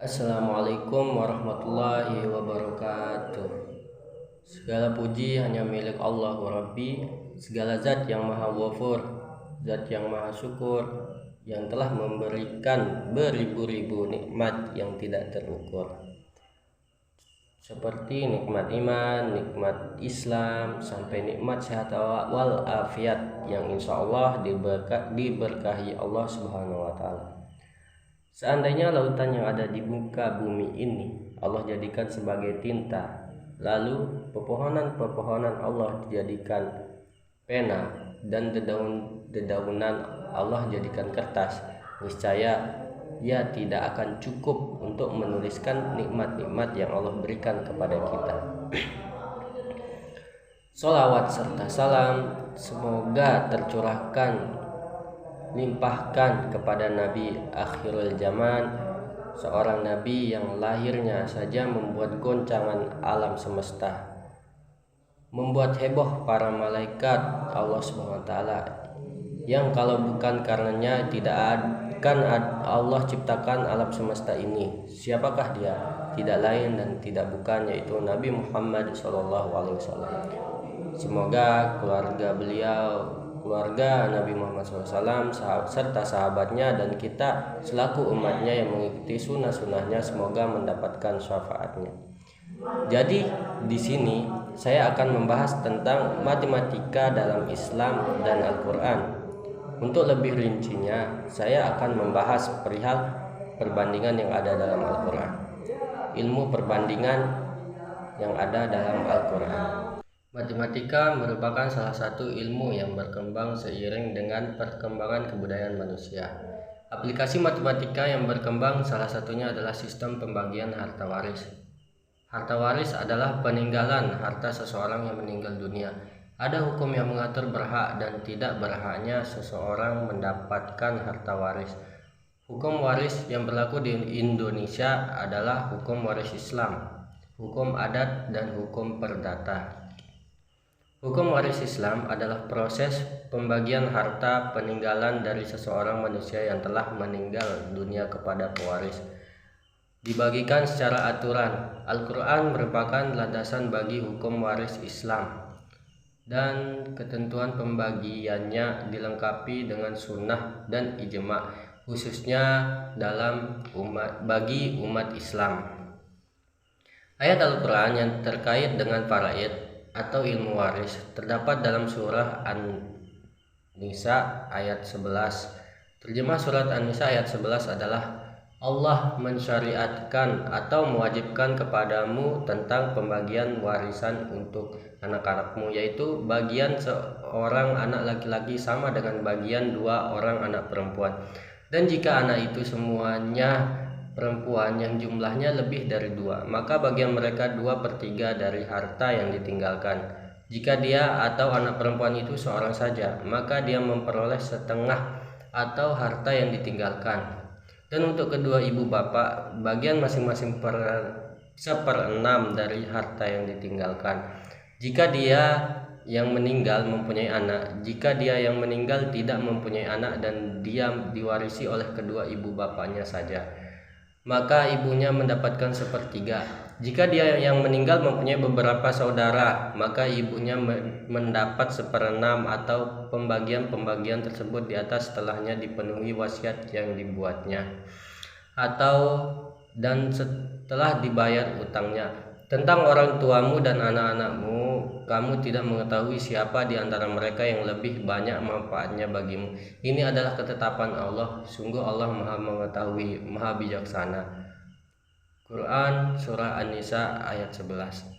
Assalamualaikum warahmatullahi wabarakatuh. Segala puji hanya milik Allah Rabbi, segala zat yang maha ghafur, zat yang maha syukur, yang telah memberikan beribu-ribu nikmat yang tidak terukur, seperti nikmat iman, nikmat Islam, sampai nikmat sehat wal afiat yang insya Allah diberkahi Allah Subhanahu wa Ta'ala. Seandainya lautan yang ada di muka bumi ini Allah jadikan sebagai tinta, lalu pepohonan-pepohonan Allah dijadikan pena, dan dedaunan Allah jadikan kertas, niscaya ia tidak akan cukup untuk menuliskan nikmat-nikmat yang Allah berikan kepada kita. Sholawat serta salam semoga tercurahkan limpahkan kepada Nabi akhirul zaman, seorang nabi yang lahirnya saja membuat goncangan alam semesta, membuat heboh para malaikat Allah Subhanahu wa taala, yang kalau bukan karenanya tidak akan Allah ciptakan alam semesta ini. Siapakah dia? Tidak lain dan tidak bukan, yaitu Nabi Muhammad SAW. Semoga keluarga beliau, keluarga Nabi Muhammad SAW serta sahabatnya dan kita selaku umatnya yang mengikuti sunnah-sunnahnya semoga mendapatkan syafaatnya. Jadi di sini saya akan membahas tentang matematika dalam Islam dan Al-Quran. Untuk lebih rincinya saya akan membahas perihal perbandingan yang ada dalam Al-Quran, ilmu perbandingan yang ada dalam Al-Quran. Matematika merupakan salah satu ilmu yang berkembang seiring dengan perkembangan kebudayaan manusia. Aplikasi matematika yang berkembang salah satunya adalah sistem pembagian harta waris. Harta waris adalah peninggalan harta seseorang yang meninggal dunia. Ada hukum yang mengatur berhak dan tidak berhaknya seseorang mendapatkan harta waris. Hukum waris yang berlaku di Indonesia adalah hukum waris Islam, hukum adat, dan hukum perdata. Hukum waris Islam adalah proses pembagian harta peninggalan dari seseorang manusia yang telah meninggal dunia kepada pewaris. Dibagikan secara aturan. Al-Quran merupakan landasan bagi hukum waris Islam, dan ketentuan pembagiannya dilengkapi dengan sunnah dan ijma, khususnya bagi umat Islam. Ayat Al-Quran yang terkait dengan faraid atau ilmu waris terdapat dalam surah An-Nisa ayat 11. Terjemah surat An-Nisa ayat 11 adalah, Allah mensyariatkan atau mewajibkan kepadamu tentang pembagian warisan untuk anak-anakmu, yaitu bagian seorang anak laki-laki sama dengan bagian dua orang anak perempuan. Dan jika anak itu semuanya perempuan yang jumlahnya lebih dari dua, maka bagian mereka 2/3 dari harta yang ditinggalkan. Jika dia atau anak perempuan itu seorang saja, maka dia memperoleh setengah atau harta yang ditinggalkan. Dan untuk kedua ibu bapak, bagian masing-masing 1/6 dari harta yang ditinggalkan. Jika dia yang meninggal mempunyai anak, jika dia yang meninggal tidak mempunyai anak dan dia diwarisi oleh kedua ibu bapaknya saja, maka ibunya mendapatkan 1/3. Jika dia yang meninggal mempunyai beberapa saudara, maka ibunya mendapat 1/6 atau pembagian tersebut di atas setelahnya dipenuhi wasiat yang dibuatnya dan setelah dibayar utangnya. Tentang orang tuamu dan anak-anakmu, kamu tidak mengetahui siapa di antara mereka yang lebih banyak manfaatnya bagimu. Ini adalah ketetapan Allah. Sungguh Allah Maha Mengetahui, Maha Bijaksana. Quran Surah An-Nisa ayat 11.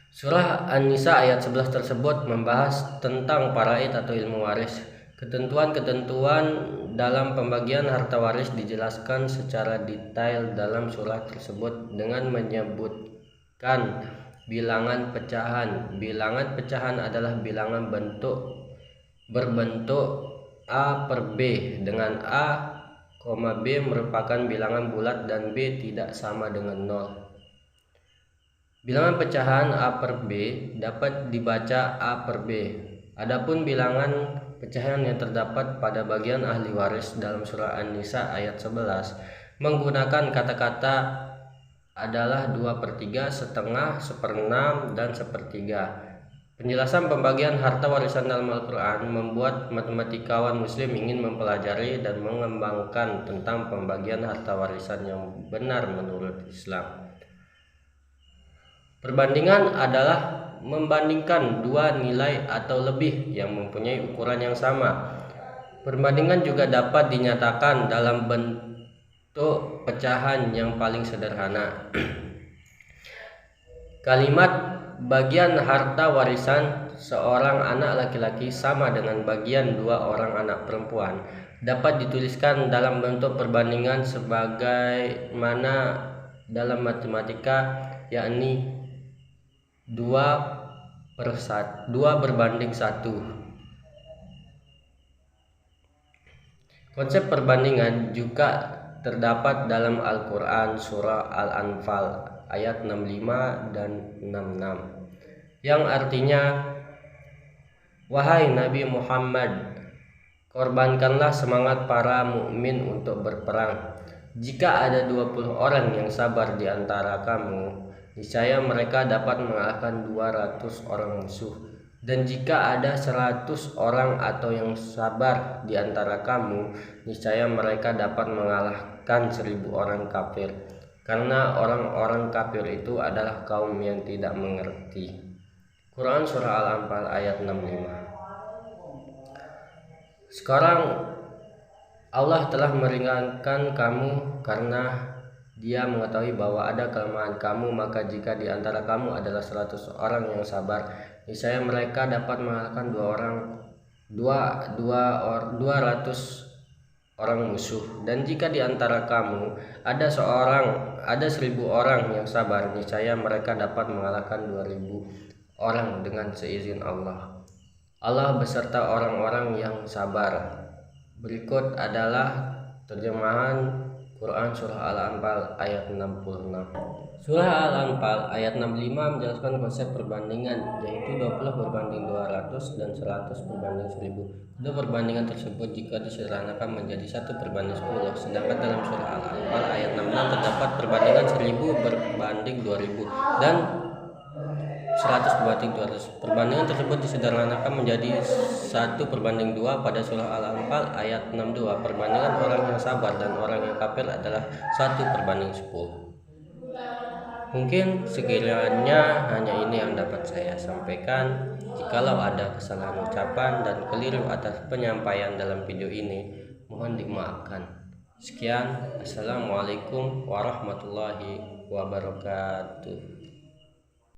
Surah An-Nisa ayat 11 tersebut membahas tentang faraid atau ilmu waris. Ketentuan-ketentuan dalam pembagian harta waris dijelaskan secara detail dalam surah tersebut dengan menyebutkan bilangan pecahan. Bilangan pecahan adalah bilangan berbentuk A per B, dengan A, B merupakan bilangan bulat dan B tidak sama dengan 0. Bilangan pecahan A per B dapat dibaca A per B. Adapun bilangan pecahan yang terdapat pada bagian ahli waris dalam surah An-Nisa ayat 11 menggunakan kata-kata adalah 2/3, setengah, 1/6, dan 1/3. Penjelasan pembagian harta warisan dalam Al-Quran membuat matematikawan muslim ingin mempelajari dan mengembangkan tentang pembagian harta warisan yang benar menurut Islam. Perbandingan adalah membandingkan dua nilai atau lebih yang mempunyai ukuran yang sama. Perbandingan juga dapat dinyatakan dalam bentuk pecahan yang paling sederhana. Kalimat bagian harta warisan seorang anak laki-laki sama dengan bagian 2 orang anak perempuan dapat dituliskan dalam bentuk perbandingan sebagaimana dalam matematika, yakni 2/1. Konsep perbandingan juga terdapat dalam Al-Quran surah Al-Anfal ayat 65 dan 66 yang artinya, wahai Nabi Muhammad, korbankanlah semangat para mukmin untuk berperang. Jika ada 20 orang yang sabar di antara kamu, niscaya mereka dapat mengalahkan 200 orang musuh. Dan jika ada 100 orang atau yang sabar di antara kamu, niscaya mereka dapat mengalahkan 1000 orang kafir. Karena orang-orang kafir itu adalah kaum yang tidak mengerti. Quran surah Al-Anfal ayat 65. Sekarang Allah telah meringankan kamu karena Dia mengetahui bahwa ada kelemahan kamu, maka jika di antara kamu adalah 100 orang yang sabar, niscaya mereka dapat mengalahkan 200 orang musuh. Dan jika di antara kamu ada 1000 orang yang sabar, niscaya mereka dapat mengalahkan 2000 orang dengan seizin Allah. Allah beserta orang-orang yang sabar. Berikut adalah terjemahan Quran surah Al-Anfal ayat 66. Surah Al-Anfal ayat 65 menjelaskan konsep perbandingan, yaitu 20/200 dan 100/1000. Kedua perbandingan tersebut jika disederhanakan menjadi 1/10, sedangkan dalam surah Al-Anfal ayat 66 terdapat perbandingan 1000/2000 dan 100/200. Perbandingan tersebut disederhanakan menjadi 1/2 pada surah Al-Anfal ayat 62. Perbandingan orang yang sabar dan orang yang kafir adalah 1/10. Mungkin sekiranya hanya ini yang dapat saya sampaikan. Jikalau ada kesalahan ucapan dan keliru atas penyampaian dalam video ini, mohon dimaafkan. Sekian, assalamualaikum warahmatullahi wabarakatuh.